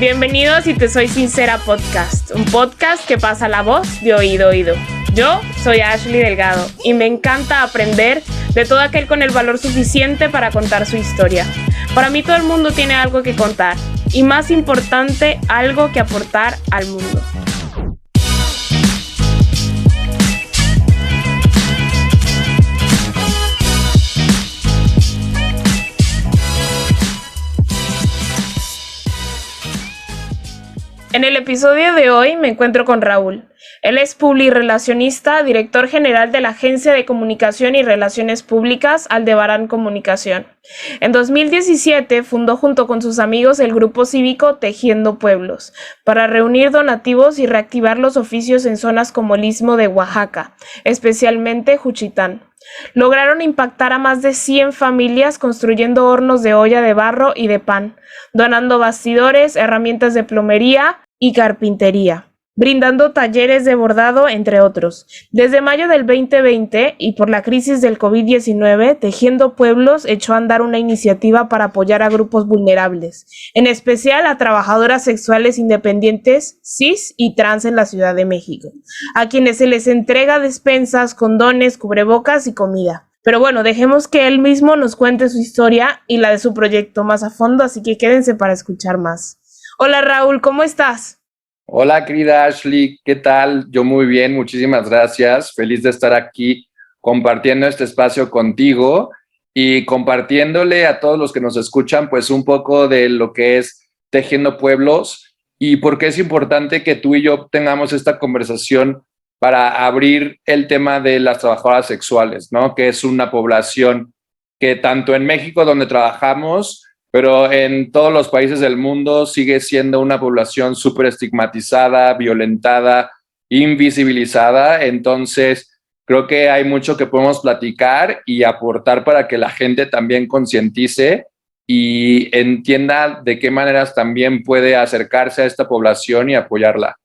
Bienvenidos a Si Te Soy Sincera Podcast, un podcast que pasa la voz de oído a oído. Yo soy Ashley Delgado y me encanta aprender de todo aquel con el valor suficiente para contar su historia. Para mí todo el mundo tiene algo que contar y, más importante, algo que aportar al mundo. En el episodio de hoy me encuentro con Raúl. Él es publirelacionista, director general de la Agencia de Comunicación y Relaciones Públicas Aldebarán Comunicación. En 2017 fundó junto con sus amigos el grupo cívico Tejiendo Pueblos para reunir donativos y reactivar los oficios en zonas como el Istmo de Oaxaca, especialmente Juchitán. Lograron impactar a más de 100 familias construyendo hornos de olla de barro y de pan, donando bastidores, herramientas de plomería y carpintería, brindando talleres de bordado, entre otros. Desde mayo del 2020 y por la crisis del COVID-19, Tejiendo Pueblos echó a andar una iniciativa para apoyar a grupos vulnerables, en especial a trabajadoras sexuales independientes, cis y trans en la Ciudad de México, a quienes se les entrega despensas, condones, cubrebocas y comida. Pero bueno, dejemos que él mismo nos cuente su historia y la de su proyecto más a fondo, así que quédense para escuchar más. Hola Raúl, ¿cómo estás? Hola querida Ashley, ¿qué tal? Yo muy bien, muchísimas gracias. Feliz de estar aquí compartiendo este espacio contigo y compartiéndole a todos los que nos escuchan pues un poco de lo que es Tejiendo Pueblos y por qué es importante que tú y yo tengamos esta conversación para abrir el tema de las trabajadoras sexuales, ¿no? Que es una población que tanto en México, donde trabajamos, pero en todos los países del mundo sigue siendo una población súper estigmatizada, violentada, invisibilizada. Entonces, creo que hay mucho que podemos platicar y aportar para que la gente también concientice y entienda de qué maneras también puede acercarse a esta población y apoyarla.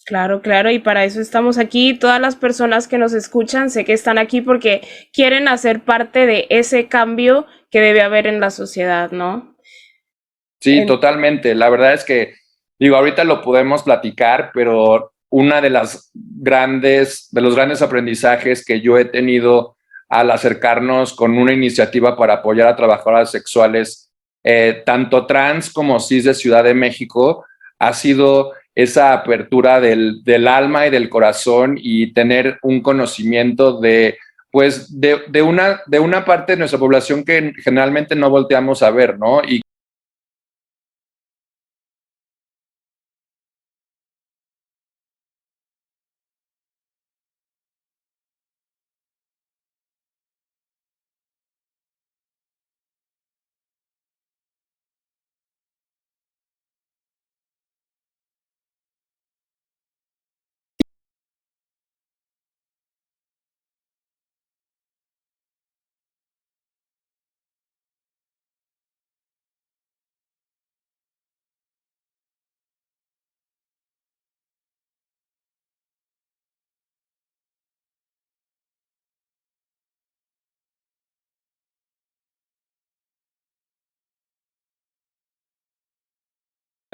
Claro, y para eso estamos aquí. Todas las personas que nos escuchan, sé que están aquí porque quieren hacer parte de ese cambio que debe haber en la sociedad, ¿no? Sí, totalmente. La verdad es que, ahorita lo podemos platicar, pero una de los grandes aprendizajes que yo he tenido al acercarnos con una iniciativa para apoyar a trabajadoras sexuales, tanto trans como cis de Ciudad de México, ha sido esa apertura del alma y del corazón y tener un conocimiento de una parte de nuestra población que generalmente no volteamos a ver, ¿no? Y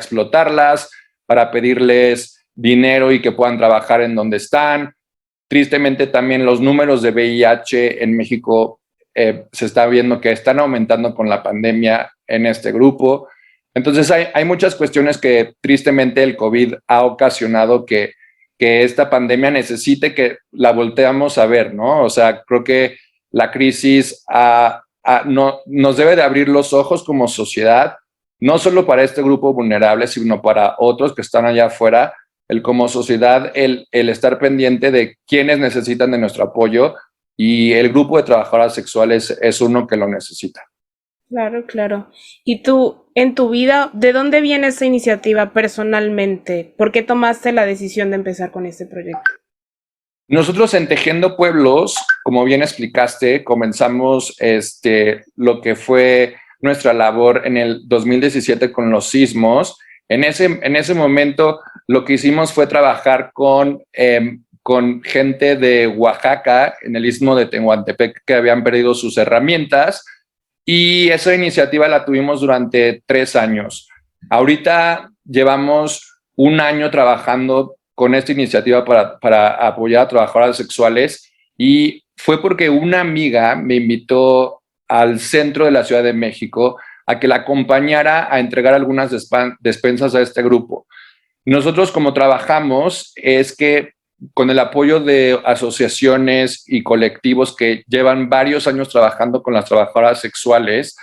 explotarlas, para pedirles dinero y que puedan trabajar en donde están. Tristemente también los números de VIH en México se está viendo que están aumentando con la pandemia en este grupo. Entonces hay muchas cuestiones que tristemente el COVID ha ocasionado que esta pandemia necesite que la volteamos a ver, ¿no? O sea, creo que la crisis nos debe de abrir los ojos como sociedad, no solo para este grupo vulnerable, sino para otros que están allá afuera, el como sociedad, el estar pendiente de quienes necesitan de nuestro apoyo, y el grupo de trabajadoras sexuales es uno que lo necesita. Claro. Y tú, en tu vida, ¿de dónde viene esa iniciativa personalmente? ¿Por qué tomaste la decisión de empezar con este proyecto? Nosotros en Tejiendo Pueblos, como bien explicaste, comenzamos lo que fue nuestra labor en el 2017 con los sismos. En ese momento lo que hicimos fue trabajar con gente de Oaxaca, en el Istmo de Tehuantepec, que habían perdido sus herramientas, y esa iniciativa la tuvimos durante 3 años. Ahorita llevamos un año trabajando con esta iniciativa para apoyar a trabajadoras sexuales y fue porque una amiga me invitó al centro de la Ciudad de México a que la acompañara a entregar algunas despensas a este grupo. Nosotros como trabajamos es que con el apoyo de asociaciones y colectivos que llevan varios años trabajando con las trabajadoras sexuales,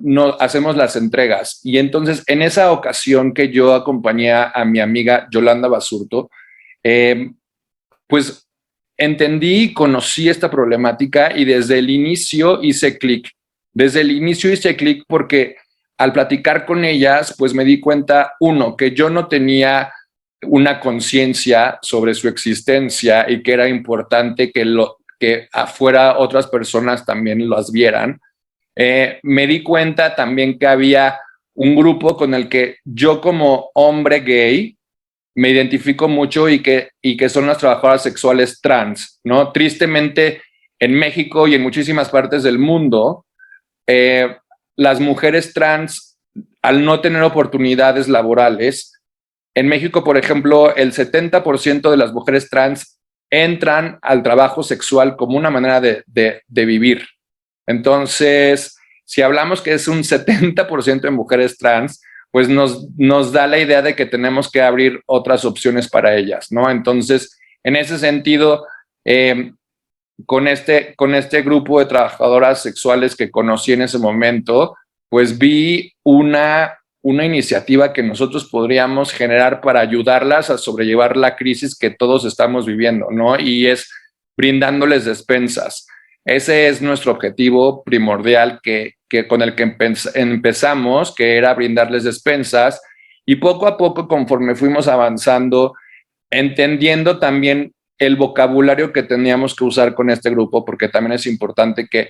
no, hacemos las entregas. Y entonces, en esa ocasión que yo acompañé a mi amiga Yolanda Basurto, eh, pues entendí y conocí esta problemática y desde el inicio hice clic. Desde el inicio hice clic porque al platicar con ellas, pues me di cuenta, uno, que yo no tenía una conciencia sobre su existencia y que era importante que afuera otras personas también las vieran. Me di cuenta también que había un grupo con el que yo como hombre gay me identifico mucho y que son las trabajadoras sexuales trans, ¿no? Tristemente, en México y en muchísimas partes del mundo, eh, las mujeres trans, al no tener oportunidades laborales, en México, por ejemplo, el 70% de las mujeres trans entran al trabajo sexual como una manera de vivir. Entonces, si hablamos que es un 70% de mujeres trans, pues nos da la idea de que tenemos que abrir otras opciones para ellas, ¿no? Entonces, en ese sentido, con este grupo de trabajadoras sexuales que conocí en ese momento, pues vi una iniciativa que nosotros podríamos generar para ayudarlas a sobrellevar la crisis que todos estamos viviendo, ¿no? Y es brindándoles despensas. Ese es nuestro objetivo primordial con el que empezamos, que era brindarles despensas. Y poco a poco, conforme fuimos avanzando, entendiendo también el vocabulario que teníamos que usar con este grupo, porque también es importante que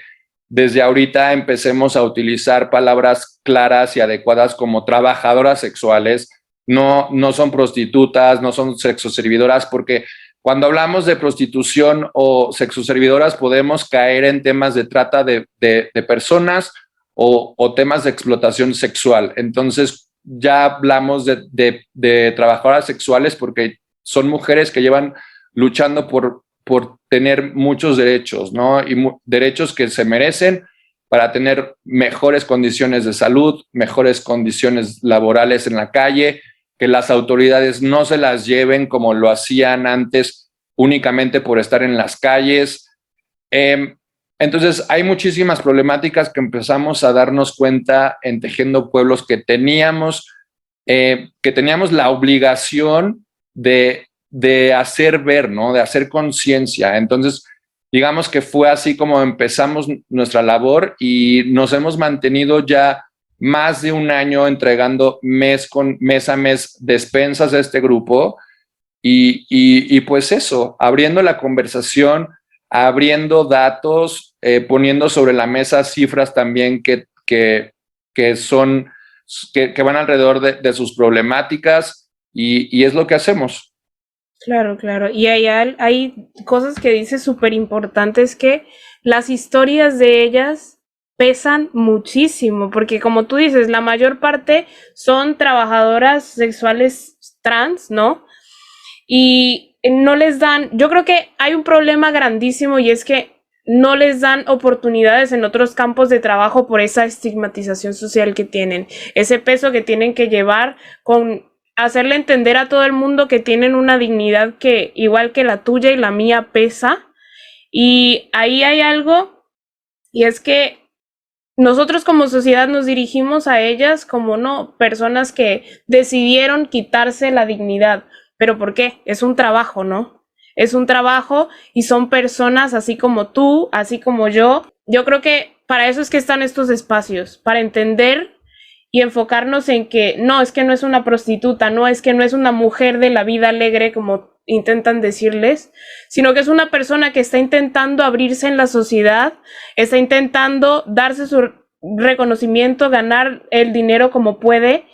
desde ahorita empecemos a utilizar palabras claras y adecuadas como trabajadoras sexuales. No son prostitutas, no son sexoservidoras, porque cuando hablamos de prostitución o sexoservidoras podemos caer en temas de trata de personas o temas de explotación sexual. Entonces ya hablamos de trabajadoras sexuales porque son mujeres que llevan luchando por tener muchos derechos, ¿no? Y derechos que se merecen para tener mejores condiciones de salud, mejores condiciones laborales en la calle, que las autoridades no se las lleven como lo hacían antes únicamente por estar en las calles. Entonces, hay muchísimas problemáticas que empezamos a darnos cuenta en Tejiendo Pueblos que teníamos la obligación de hacer ver, ¿no? De hacer conciencia. Entonces, digamos que fue así como empezamos nuestra labor y nos hemos mantenido ya más de un año entregando mes a mes despensas a este grupo y pues eso, abriendo la conversación, abriendo datos, poniendo sobre la mesa cifras también que son, que van alrededor de sus problemáticas y es lo que hacemos. Claro, claro. Y hay cosas que dice súper importantes que las historias de ellas pesan muchísimo, porque como tú dices, la mayor parte son trabajadoras sexuales trans, ¿no? Y no les dan, yo creo que hay un problema grandísimo y es que no les dan oportunidades en otros campos de trabajo por esa estigmatización social que tienen, ese peso que tienen que llevar con hacerle entender a todo el mundo que tienen una dignidad que igual que la tuya y la mía pesa. Y ahí hay algo, y es que nosotros como sociedad nos dirigimos a ellas como no personas que decidieron quitarse la dignidad. ¿Pero por qué? Es un trabajo, ¿no? Es un trabajo y son personas así como tú, así como yo. Yo creo que para eso es que están estos espacios, para entender y enfocarnos en que no, es que no es una prostituta, no, es que no es una mujer de la vida alegre como intentan decirles, sino que es una persona que está intentando abrirse en la sociedad, está intentando darse su reconocimiento, ganar el dinero como puede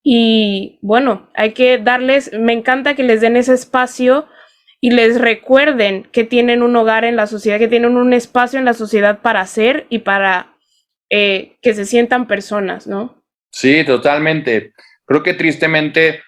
y bueno, hay que darles, me encanta que les den ese espacio y les recuerden que tienen un hogar en la sociedad, que tienen un espacio en la sociedad para hacer y para que se sientan personas, ¿no? Sí, totalmente. Creo que tristemente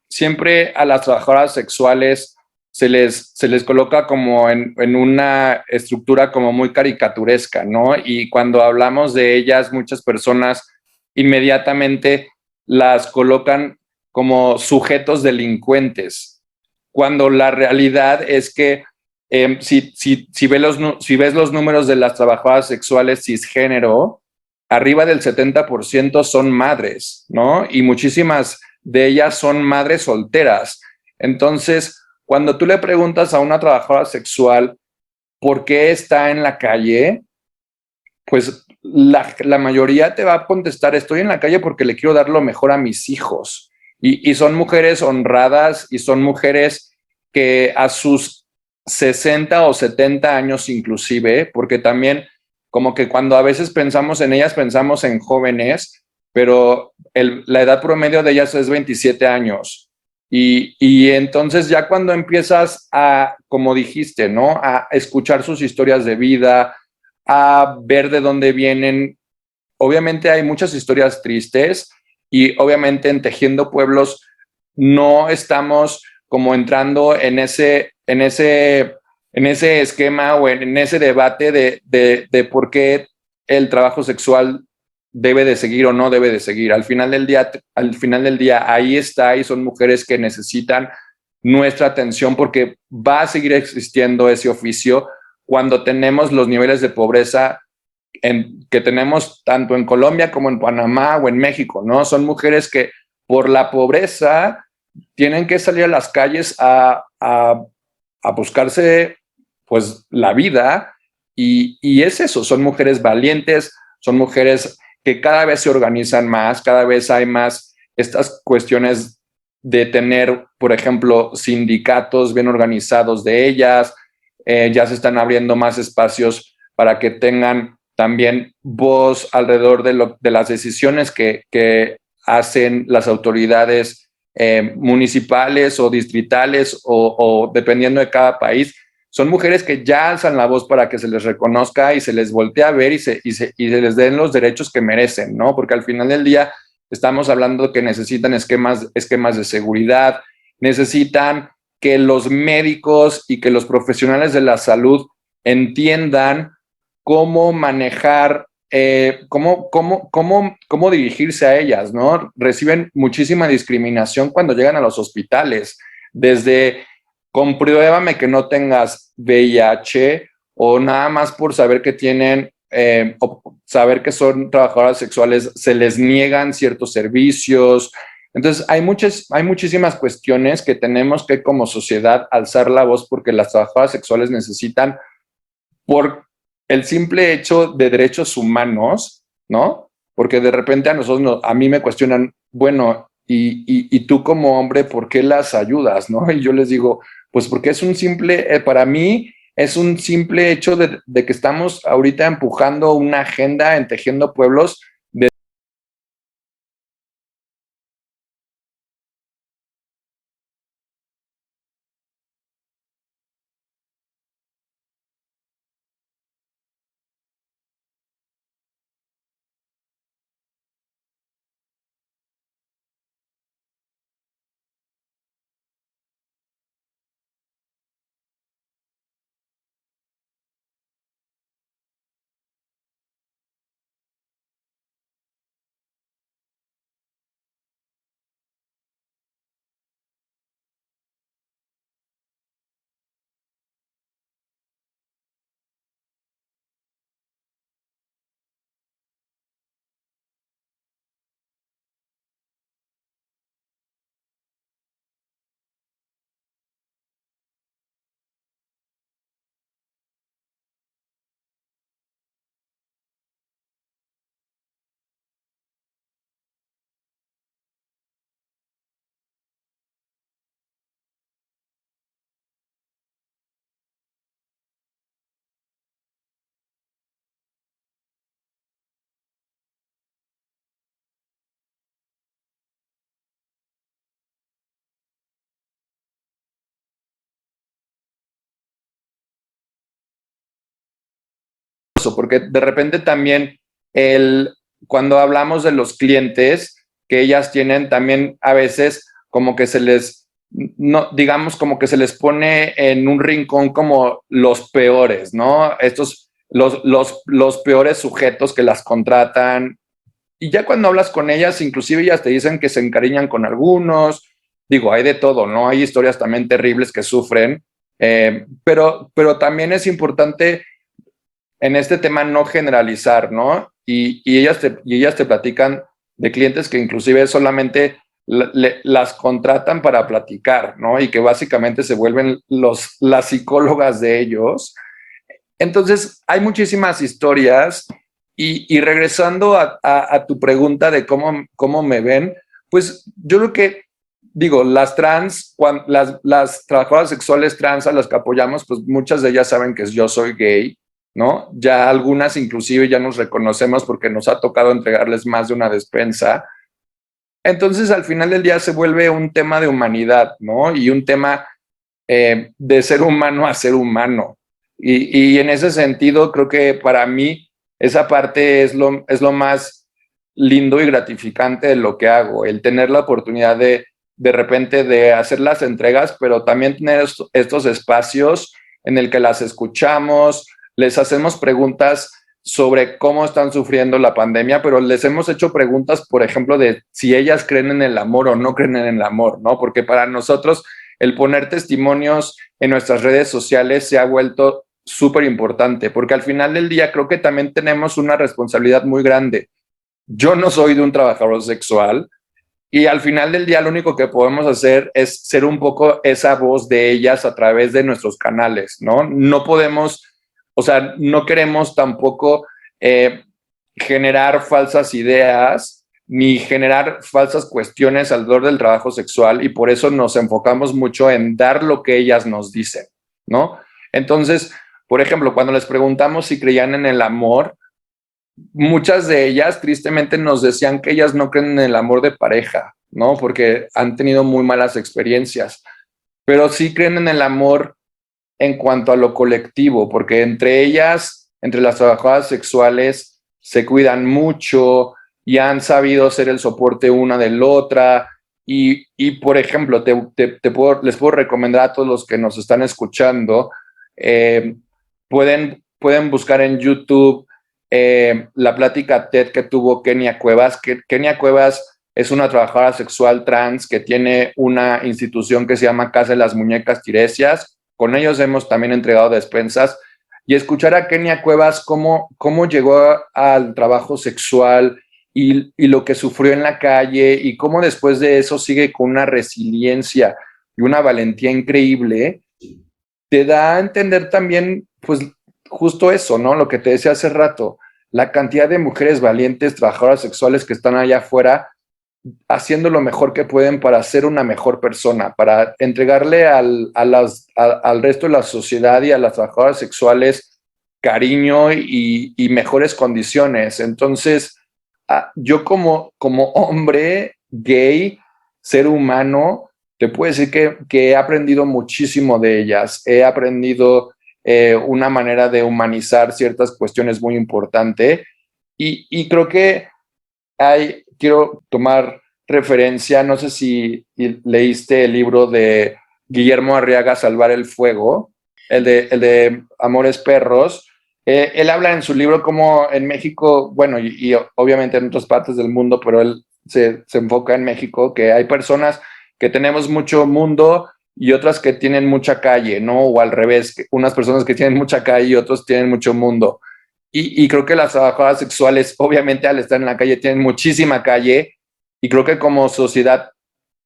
siempre a las trabajadoras sexuales se les coloca como en una estructura como muy caricaturesca, ¿no? Y cuando hablamos de ellas, muchas personas inmediatamente las colocan como sujetos delincuentes, cuando la realidad es que si ves los números de las trabajadoras sexuales cisgénero, arriba del 70% son madres, ¿no? Y muchísimas de ellas son madres solteras. Entonces, cuando tú le preguntas a una trabajadora sexual por qué está en la calle, pues la mayoría te va a contestar, estoy en la calle porque le quiero dar lo mejor a mis hijos. Y son mujeres honradas y son mujeres que a sus 60 o 70 años inclusive, porque también como que cuando a veces pensamos en ellas, pensamos en jóvenes, pero la edad promedio de ellas es 27 años. Y entonces ya cuando empiezas a, como dijiste, ¿no? A escuchar sus historias de vida, a ver de dónde vienen. Obviamente hay muchas historias tristes y obviamente en Tejiendo Pueblos no estamos como entrando en ese esquema o en ese debate de por qué el trabajo sexual debe de seguir o no debe de seguir. Al final del día ahí está y son mujeres que necesitan nuestra atención porque va a seguir existiendo ese oficio cuando tenemos los niveles de pobreza que tenemos tanto en Colombia como en Panamá o en México, ¿no? Son mujeres que por la pobreza tienen que salir a las calles a buscarse pues la vida y es eso, son mujeres valientes, son mujeres que cada vez se organizan más, cada vez hay más estas cuestiones de tener, por ejemplo, sindicatos bien organizados de ellas, ya se están abriendo más espacios para que tengan también voz alrededor de las decisiones que hacen las autoridades municipales o distritales o dependiendo de cada país. Son mujeres que ya alzan la voz para que se les reconozca y se les voltee a ver y se les den los derechos que merecen, ¿no? Porque al final del día estamos hablando que necesitan esquemas de seguridad, necesitan que los médicos y que los profesionales de la salud entiendan cómo manejar, cómo dirigirse a ellas, ¿no? Reciben muchísima discriminación cuando llegan a los hospitales, desde compruébame que no tengas VIH o nada más por saber que tienen, o saber que son trabajadoras sexuales, se les niegan ciertos servicios. Entonces, hay muchísimas cuestiones que tenemos que como sociedad alzar la voz porque las trabajadoras sexuales necesitan por el simple hecho de derechos humanos, ¿no? Porque de repente a mí me cuestionan, bueno, y tú como hombre, ¿por qué las ayudas, no? Y yo les digo, pues porque para mí es un simple hecho de que estamos ahorita empujando una agenda en Tejiendo Pueblos. Porque de repente también el cuando hablamos de los clientes que ellas tienen, también a veces como que se les, no, digamos como que se les pone en un rincón como los peores, ¿no? Estos, los peores sujetos que las contratan. Y ya cuando hablas con ellas, inclusive ellas te dicen que se encariñan con algunos. Digo, hay de todo, ¿no? Hay historias también terribles que sufren, pero también es importante en este tema no generalizar, ¿no? Y ellas te platican de clientes que inclusive solamente las contratan para platicar, ¿no? Y que básicamente se vuelven las psicólogas de ellos. Entonces, hay muchísimas historias y regresando a tu pregunta de cómo me ven, pues yo creo que, digo, las trans, las trabajadoras sexuales trans a las que apoyamos, pues muchas de ellas saben que yo soy gay, ¿no? Ya algunas inclusive ya nos reconocemos porque nos ha tocado entregarles más de una despensa. Entonces, al final del día se vuelve un tema de humanidad, ¿no? Y un tema de ser humano a ser humano. Y en ese sentido, creo que para mí esa parte es lo más lindo y gratificante de lo que hago, el tener la oportunidad de repente de hacer las entregas, pero también tener estos espacios en el que las escuchamos, les hacemos preguntas sobre cómo están sufriendo la pandemia, pero les hemos hecho preguntas, por ejemplo, de si ellas creen en el amor o no creen en el amor, ¿no? Porque para nosotros el poner testimonios en nuestras redes sociales se ha vuelto súper importante, porque al final del día creo que también tenemos una responsabilidad muy grande. Yo no soy de un trabajador sexual y al final del día lo único que podemos hacer es ser un poco esa voz de ellas a través de nuestros canales, ¿no? No podemos, o sea, no queremos tampoco generar falsas ideas ni generar falsas cuestiones alrededor del trabajo sexual y por eso nos enfocamos mucho en dar lo que ellas nos dicen, ¿no? Entonces, por ejemplo, cuando les preguntamos si creían en el amor, muchas de ellas tristemente nos decían que ellas no creen en el amor de pareja, ¿no? Porque han tenido muy malas experiencias, pero sí creen en el amor en cuanto a lo colectivo, porque entre ellas, entre las trabajadoras sexuales, se cuidan mucho y han sabido ser el soporte una de la otra. Por ejemplo, les puedo recomendar a todos los que nos están escuchando, eh, pueden buscar en YouTube la plática TED que tuvo Kenia Cuevas. Kenia Cuevas es una trabajadora sexual trans que tiene una institución que se llama Casa de las Muñecas Tiresias. Con ellos hemos también entregado despensas y escuchar a Kenia Cuevas cómo llegó al trabajo sexual y lo que sufrió en la calle y cómo después de eso sigue con una resiliencia y una valentía increíble, te da a entender también, pues, justo eso, ¿no? Lo que te decía hace rato, la cantidad de mujeres valientes, trabajadoras sexuales que están allá afuera haciendo lo mejor que pueden para ser una mejor persona, para entregarle al resto de la sociedad y a las trabajadoras sexuales cariño y mejores condiciones. Entonces, yo como hombre gay, ser humano, te puedo decir que he aprendido muchísimo de ellas. He aprendido una manera de humanizar ciertas cuestiones muy importante y creo que quiero tomar referencia, no sé si leíste el libro de Guillermo Arriaga, Salvar el Fuego, el de Amores Perros. Él habla en su libro como en México, bueno, y obviamente en otras partes del mundo, pero él se enfoca en México, que hay personas que tenemos mucho mundo y otras que tienen mucha calle, ¿no? O al revés, unas personas que tienen mucha calle y otros tienen mucho mundo. Y creo que las trabajadoras sexuales, obviamente, al estar en la calle, tienen muchísima calle. Y creo que como sociedad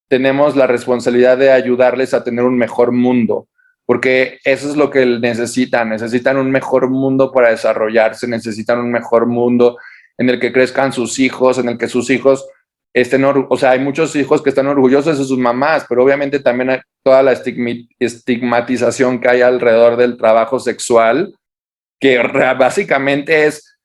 tenemos la responsabilidad de ayudarles a tener un mejor mundo, porque eso es lo que necesitan. Necesitan un mejor mundo para desarrollarse, necesitan un mejor mundo en el que crezcan sus hijos, en el que sus hijos estén, o sea, hay muchos hijos que están orgullosos de sus mamás, pero obviamente también hay toda la estigmatización que hay alrededor del trabajo sexual que básicamente es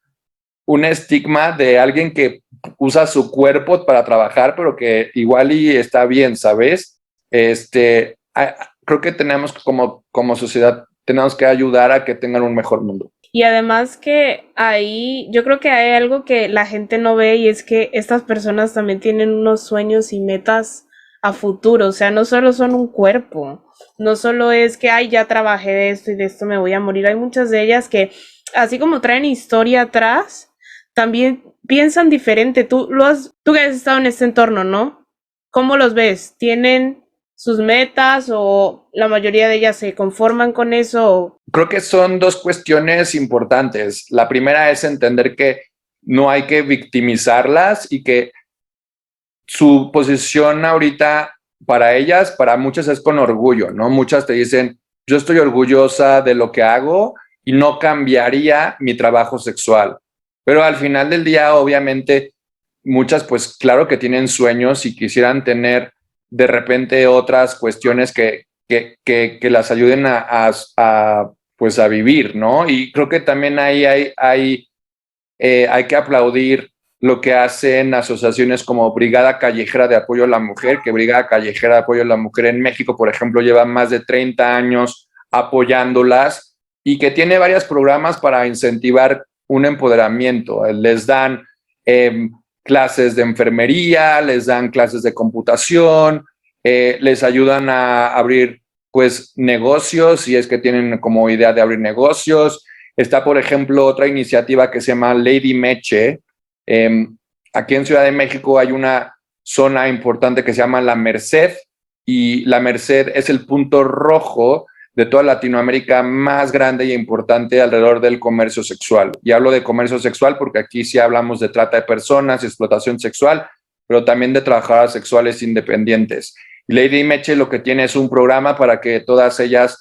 un estigma de alguien que usa su cuerpo para trabajar, pero que igual y está bien, ¿sabes? Creo que tenemos como sociedad, tenemos que ayudar a que tengan un mejor mundo. Y además que ahí, yo creo que hay algo que la gente no ve y es que estas personas también tienen unos sueños y metas a futuro, o sea, no solo son un cuerpo, no solo es que, ay, ya trabajé de esto y de esto me voy a morir, hay muchas de ellas que, así como traen historia atrás, también piensan diferente. Tú que has estado en este entorno, ¿no? ¿Cómo los ves? ¿Tienen sus metas o la mayoría de ellas se conforman con eso? Creo que son dos cuestiones importantes. La primera es entender que no hay que victimizarlas y que su posición ahorita para ellas, para muchas es con orgullo, ¿no? Muchas te dicen, yo estoy orgullosa de lo que hago y no cambiaría mi trabajo sexual. Pero al final del día, obviamente, muchas, pues claro que tienen sueños y quisieran tener de repente otras cuestiones que las ayuden pues a vivir, ¿no? Y creo que también ahí hay que aplaudir lo que hacen asociaciones como Brigada Callejera de Apoyo a la Mujer, que Brigada Callejera de Apoyo a la Mujer en México, por ejemplo, lleva más de 30 años apoyándolas y que tiene varios programas para incentivar un empoderamiento. Les dan clases de enfermería, les dan clases de computación, les ayudan a abrir pues negocios, si es que tienen como idea de abrir negocios. Está, por ejemplo, otra iniciativa que se llama Lady Meche. Aquí en Ciudad de México hay una zona importante que se llama La Merced, y La Merced es el punto rojo de toda Latinoamérica más grande y importante alrededor del comercio sexual. Y hablo de comercio sexual porque aquí sí hablamos de trata de personas, explotación sexual, pero también de trabajadoras sexuales independientes. Y Lady Meche lo que tiene es un programa para que todas ellas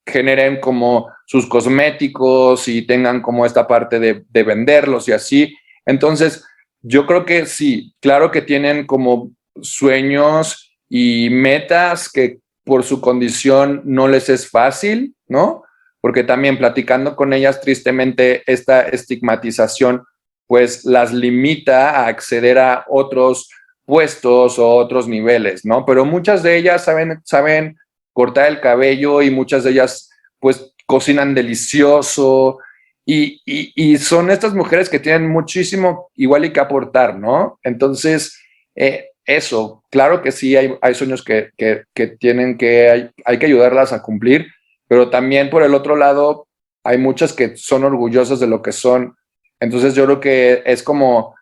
generen como sus cosméticos y tengan como esta parte de venderlos y así. Entonces, yo creo que sí, claro que tienen como sueños y metas que por su condición no les es fácil, ¿no? Porque también platicando con ellas, tristemente, esta estigmatización pues las limita a acceder a otros puestos o otros niveles, ¿no? Pero muchas de ellas saben cortar el cabello y muchas de ellas pues cocinan delicioso y son estas mujeres que tienen muchísimo igual y que aportar, ¿no? Entonces, eso, claro que sí, hay sueños que tienen hay que ayudarlas a cumplir, pero también por el otro lado hay muchas que son orgullosas de lo que son. Entonces yo creo que es como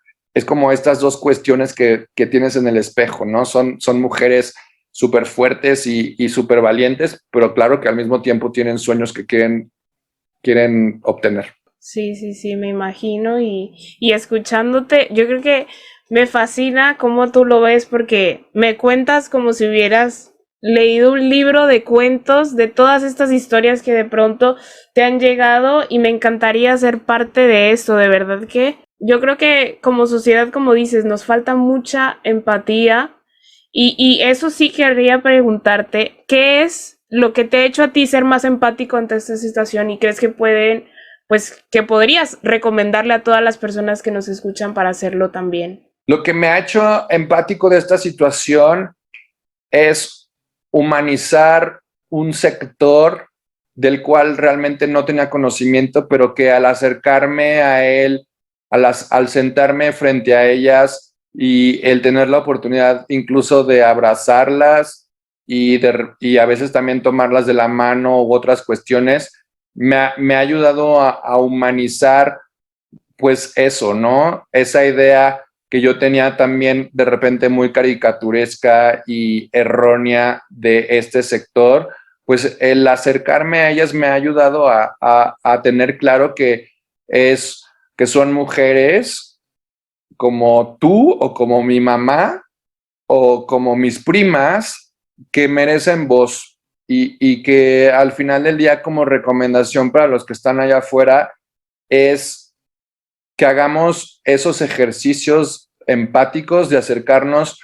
estas dos cuestiones que tienes en el espejo, ¿no? Son mujeres súper fuertes y súper valientes, pero claro que al mismo tiempo tienen sueños que quieren obtener. Sí, sí, sí, me imagino y escuchándote, yo creo que me fascina cómo tú lo ves porque me cuentas como si hubieras leído un libro de cuentos de todas estas historias que de pronto te han llegado y me encantaría ser parte de esto, de verdad que yo creo que como sociedad, como dices, nos falta mucha empatía y eso sí querría preguntarte, ¿qué es lo que te ha hecho a ti ser más empático ante esta situación y crees que pues que podrías recomendarle a todas las personas que nos escuchan para hacerlo también? Lo que me ha hecho empático de esta situación es humanizar un sector del cual realmente no tenía conocimiento, pero que al acercarme a él, al sentarme frente a ellas y el tener la oportunidad incluso de abrazarlas y a veces también tomarlas de la mano u otras cuestiones, me ha ayudado a humanizar pues eso, ¿no? Esa idea que yo tenía también de repente muy caricaturesca y errónea de este sector, pues el acercarme a ellas me ha ayudado a tener claro que son mujeres como tú o como mi mamá o como mis primas que merecen voz y que al final del día como recomendación para los que están allá afuera es que hagamos esos ejercicios empáticos de acercarnos,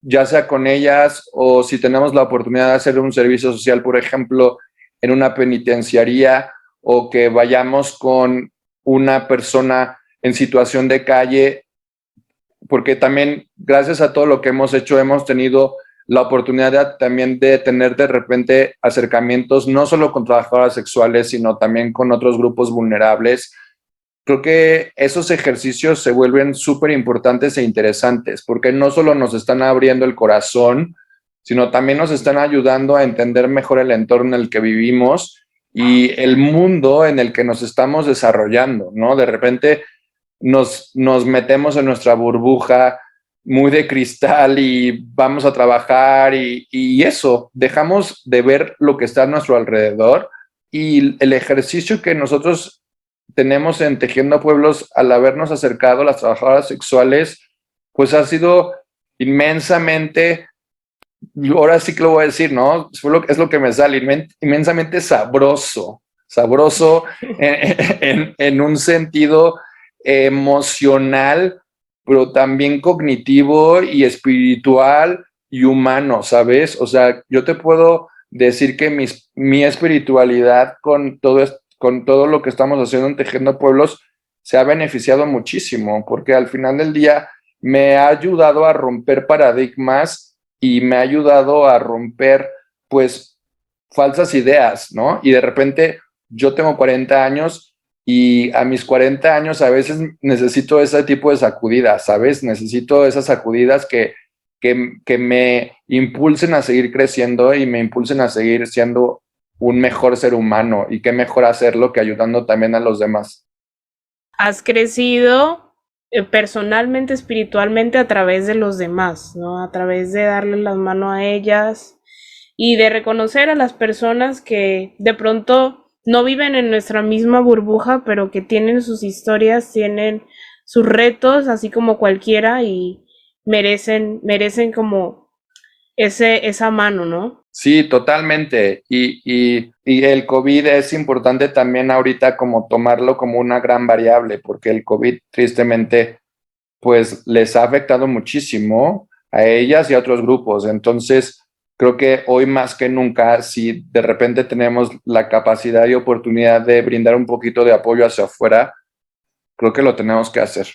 ya sea con ellas o si tenemos la oportunidad de hacer un servicio social, por ejemplo, en una penitenciaría o que vayamos con una persona en situación de calle, porque también gracias a todo lo que hemos hecho hemos tenido la oportunidad también de tener de repente acercamientos no solo con trabajadoras sexuales, sino también con otros grupos vulnerables. Creo que esos ejercicios se vuelven súper importantes e interesantes porque no solo nos están abriendo el corazón, sino también nos están ayudando a entender mejor el entorno en el que vivimos y el mundo en el que nos estamos desarrollando, ¿no? De repente nos metemos en nuestra burbuja muy de cristal y vamos a trabajar y eso, dejamos de ver lo que está a nuestro alrededor y el ejercicio que nosotros tenemos en Tejiendo Pueblos al habernos acercado a las trabajadoras sexuales, pues ha sido inmensamente, ahora sí que lo voy a decir, ¿no? Es lo que me sale, inmensamente sabroso, sabroso en un sentido emocional, pero también cognitivo y espiritual y humano, ¿sabes? O sea, yo te puedo decir que mi espiritualidad con todo lo que estamos haciendo en Tejiendo Pueblos se ha beneficiado muchísimo, porque al final del día me ha ayudado a romper paradigmas y me ha ayudado a romper, pues, falsas ideas, ¿no? Y de repente yo tengo 40 años y a mis 40 años a veces necesito ese tipo de sacudidas, ¿sabes? Necesito esas sacudidas que me impulsen a seguir creciendo y me impulsen a seguir siendo un mejor ser humano. Y qué mejor hacerlo que ayudando también a los demás. Has crecido personalmente, espiritualmente a través de los demás, ¿no? A través de darle las manos a ellas y de reconocer a las personas que de pronto no viven en nuestra misma burbuja, pero que tienen sus historias, tienen sus retos, así como cualquiera, y merecen como esa mano, ¿no? Sí, totalmente. Y el COVID es importante también ahorita como tomarlo como una gran variable, porque el COVID tristemente pues les ha afectado muchísimo a ellas y a otros grupos. Entonces, creo que hoy más que nunca, si de repente tenemos la capacidad y oportunidad de brindar un poquito de apoyo hacia afuera, creo que lo tenemos que hacer.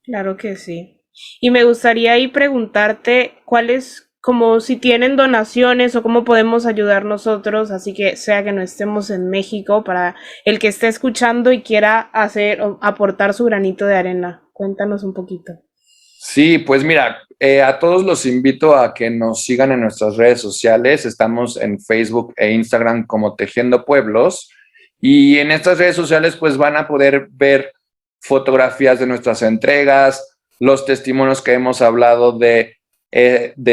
Claro que sí. Y me gustaría ahí preguntarte cuáles, como si tienen donaciones o cómo podemos ayudar nosotros, así que sea que no estemos en México, para el que esté escuchando y quiera hacer o aportar su granito de arena. Cuéntanos un poquito. Sí, pues mira, a todos los invito a que nos sigan en nuestras redes sociales. Estamos en Facebook e Instagram como Tejiendo Pueblos. Y en estas redes sociales pues van a poder ver fotografías de nuestras entregas, los testimonios que hemos hablado de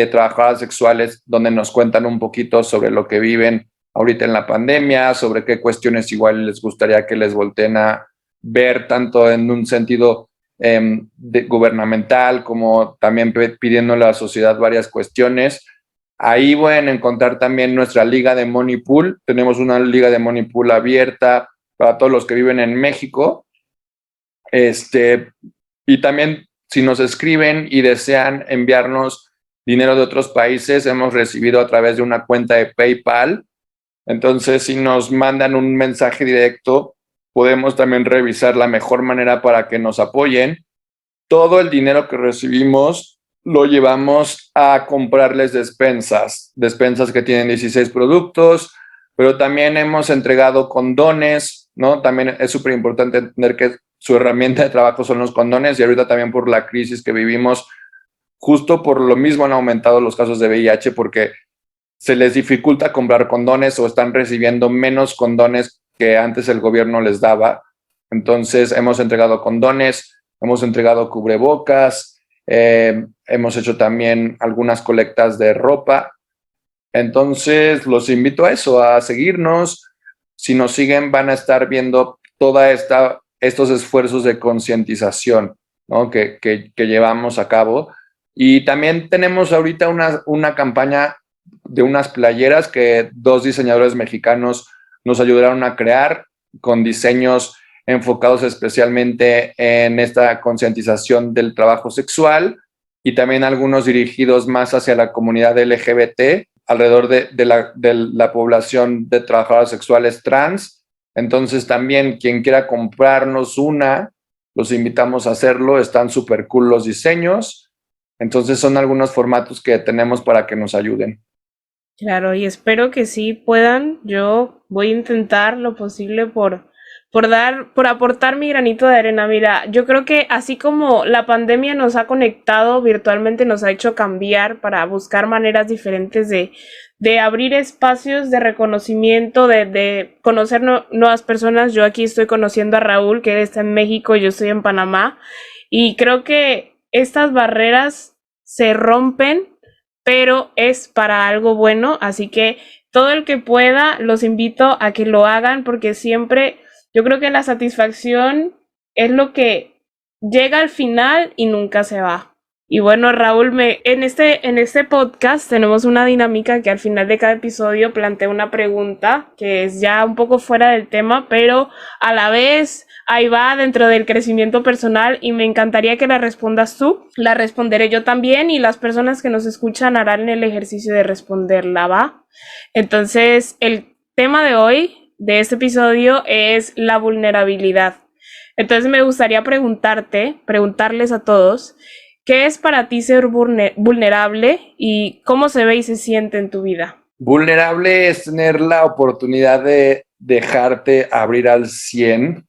trabajadoras sexuales, donde nos cuentan un poquito sobre lo que viven ahorita en la pandemia, sobre qué cuestiones igual les gustaría que les volteen a ver, tanto en un sentido gubernamental, como también pidiéndole a la sociedad varias cuestiones. Ahí pueden encontrar también nuestra liga de Money Pool. Tenemos una liga de Money Pool abierta para todos los que viven en México. Y también si nos escriben y desean enviarnos dinero de otros países, hemos recibido a través de una cuenta de PayPal. Entonces, si nos mandan un mensaje directo, podemos también revisar la mejor manera para que nos apoyen. Todo el dinero que recibimos lo llevamos a comprarles despensas que tienen 16 productos, pero también hemos entregado condones, ¿no? También es súper importante entender que su herramienta de trabajo son los condones y ahorita también por la crisis que vivimos, justo por lo mismo han aumentado los casos de VIH porque se les dificulta comprar condones o están recibiendo menos condones que antes el gobierno les daba. Entonces hemos entregado condones, hemos entregado cubrebocas, hemos hecho también algunas colectas de ropa. Entonces los invito a eso, a seguirnos. Si nos siguen van a estar viendo estos esfuerzos de concientización, ¿no? que llevamos a cabo. Y también tenemos ahorita una campaña de unas playeras que 2 diseñadores mexicanos nos ayudaron a crear con diseños enfocados especialmente en esta concientización del trabajo sexual y también algunos dirigidos más hacia la comunidad LGBT alrededor de la población de trabajadoras sexuales trans. Entonces también quien quiera comprarnos una, los invitamos a hacerlo. Están súper cool los diseños. Entonces son algunos formatos que tenemos para que nos ayuden. Claro, y espero que sí puedan. Yo voy a intentar lo posible por aportar mi granito de arena. Mira, yo creo que así como la pandemia nos ha conectado virtualmente, nos ha hecho cambiar para buscar maneras diferentes de abrir espacios de reconocimiento, de conocer nuevas personas. Yo aquí estoy conociendo a Raúl, que él está en México, yo estoy en Panamá, y creo que estas barreras se rompen, pero es para algo bueno, así que todo el que pueda, los invito a que lo hagan porque siempre yo creo que la satisfacción es lo que llega al final y nunca se va. Y bueno, Raúl, en este podcast tenemos una dinámica que al final de cada episodio plantea una pregunta que es ya un poco fuera del tema, pero a la vez ahí va dentro del crecimiento personal y me encantaría que la respondas tú, la responderé yo también y las personas que nos escuchan harán el ejercicio de responderla, ¿va? Entonces, el tema de hoy, de este episodio, es la vulnerabilidad. Entonces me gustaría preguntarles a todos, ¿qué es para ti ser vulnerable y cómo se ve y se siente en tu vida? Vulnerable es tener la oportunidad de dejarte abrir al 100,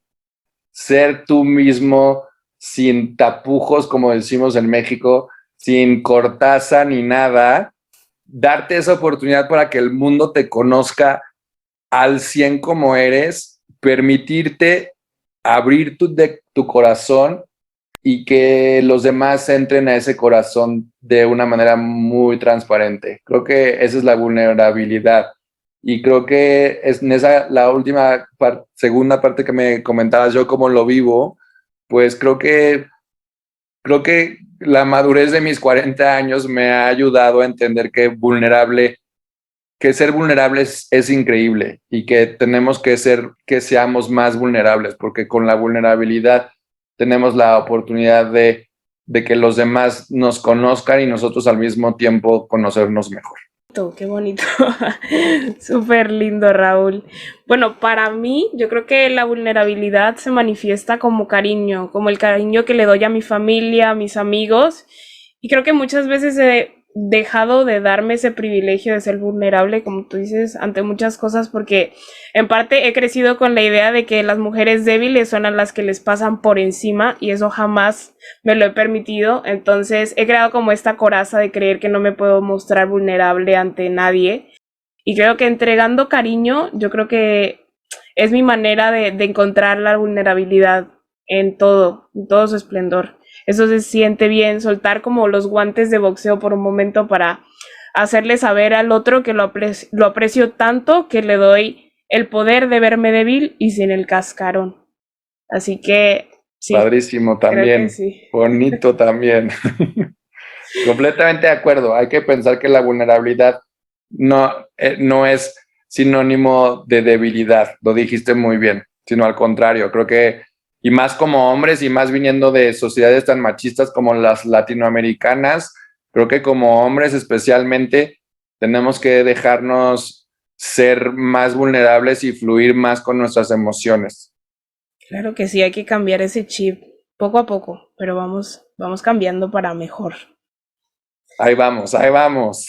ser tú mismo sin tapujos, como decimos en México, sin cortaza ni nada, darte esa oportunidad para que el mundo te conozca al 100 como eres, permitirte abrir tu corazón y que los demás entren a ese corazón de una manera muy transparente. Creo que esa es la vulnerabilidad. Y creo que es en esa, la última segunda parte que me comentabas, yo cómo lo vivo, pues creo que la madurez de mis 40 años me ha ayudado a entender que ser vulnerables es increíble y que tenemos que que seamos más vulnerables, porque con la vulnerabilidad tenemos la oportunidad de que los demás nos conozcan y nosotros al mismo tiempo conocernos mejor. Qué bonito, súper lindo, Raúl. Bueno, para mí, yo creo que la vulnerabilidad se manifiesta como cariño, como el cariño que le doy a mi familia, a mis amigos, y creo que muchas veces he dejado de darme ese privilegio de ser vulnerable, como tú dices, ante muchas cosas, porque en parte he crecido con la idea de que las mujeres débiles son a las que les pasan por encima, y eso jamás me lo he permitido. Entonces he creado como esta coraza de creer que no me puedo mostrar vulnerable ante nadie, y creo que entregando cariño, yo creo que es mi manera de encontrar la vulnerabilidad en todo su esplendor. Eso se siente bien, soltar como los guantes de boxeo por un momento para hacerle saber al otro que lo aprecio tanto que le doy el poder de verme débil y sin el cascarón. Así que sí, Padrísimo creo que también, sí. bonito también. Completamente de acuerdo. Hay que pensar que la vulnerabilidad no es sinónimo de debilidad, lo dijiste muy bien, sino al contrario, creo que, y más como hombres y más viniendo de sociedades tan machistas como las latinoamericanas, creo que como hombres especialmente tenemos que dejarnos ser más vulnerables y fluir más con nuestras emociones. Claro que sí, hay que cambiar ese chip poco a poco, pero vamos cambiando para mejor. Ahí vamos, ahí vamos.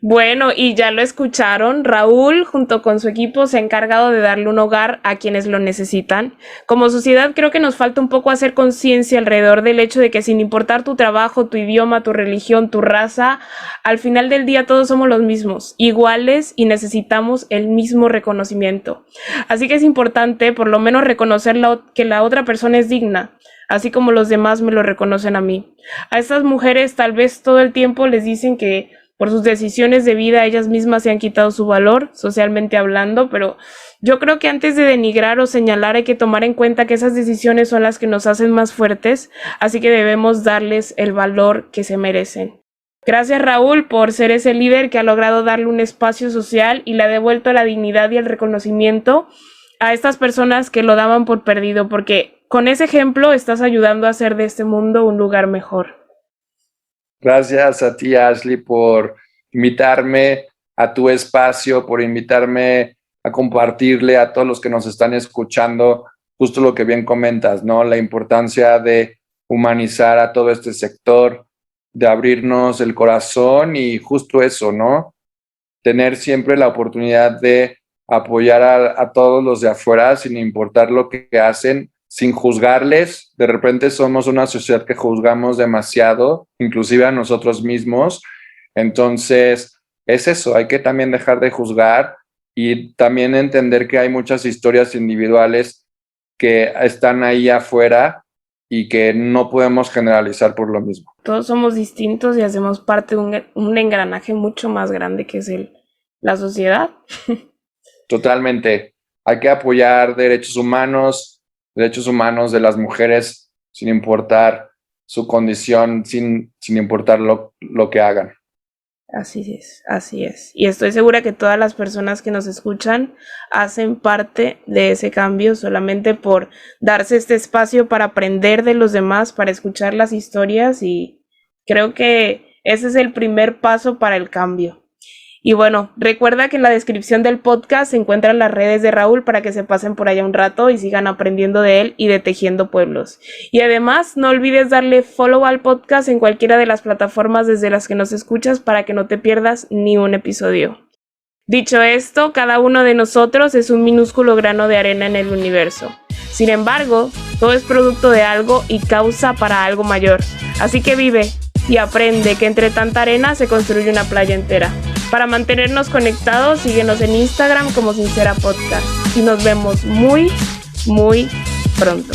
Bueno, y ya lo escucharon, Raúl junto con su equipo se ha encargado de darle un hogar a quienes lo necesitan. Como sociedad creo que nos falta un poco hacer conciencia alrededor del hecho de que sin importar tu trabajo, tu idioma, tu religión, tu raza, al final del día todos somos los mismos, iguales y necesitamos el mismo reconocimiento. Así que es importante por lo menos reconocer que la otra persona es digna, así como los demás me lo reconocen a mí. A estas mujeres tal vez todo el tiempo les dicen que por sus decisiones de vida ellas mismas se han quitado su valor, socialmente hablando, pero yo creo que antes de denigrar o señalar hay que tomar en cuenta que esas decisiones son las que nos hacen más fuertes, así que debemos darles el valor que se merecen. Gracias, Raúl, por ser ese líder que ha logrado darle un espacio social y le ha devuelto la dignidad y el reconocimiento a estas personas que lo daban por perdido, porque con ese ejemplo estás ayudando a hacer de este mundo un lugar mejor. Gracias a ti, Ashley, por invitarme a tu espacio, por invitarme a compartirle a todos los que nos están escuchando justo lo que bien comentas, ¿no? La importancia de humanizar a todo este sector, de abrirnos el corazón y justo eso, ¿no? Tener siempre la oportunidad de apoyar a todos los de afuera sin importar lo que hacen, sin juzgarles. De repente somos una sociedad que juzgamos demasiado, inclusive a nosotros mismos. Entonces, es eso, hay que también dejar de juzgar y también entender que hay muchas historias individuales que están ahí afuera y que no podemos generalizar por lo mismo. Todos somos distintos y hacemos parte de un engranaje mucho más grande que es la sociedad. Totalmente. Hay que apoyar derechos humanos de las mujeres sin importar su condición, sin importar lo que hagan. Así es, así es. Y estoy segura que todas las personas que nos escuchan hacen parte de ese cambio solamente por darse este espacio para aprender de los demás, para escuchar las historias, y creo que ese es el primer paso para el cambio. Y bueno, recuerda que en la descripción del podcast se encuentran las redes de Raúl para que se pasen por allá un rato y sigan aprendiendo de él y de Tejiendo Pueblos. Y además, no olvides darle follow al podcast en cualquiera de las plataformas desde las que nos escuchas para que no te pierdas ni un episodio. Dicho esto, cada uno de nosotros es un minúsculo grano de arena en el universo. Sin embargo, todo es producto de algo y causa para algo mayor. Así que vive y aprende que entre tanta arena se construye una playa entera. Para mantenernos conectados, síguenos en Instagram como Sincera Podcast. Y nos vemos muy, muy pronto.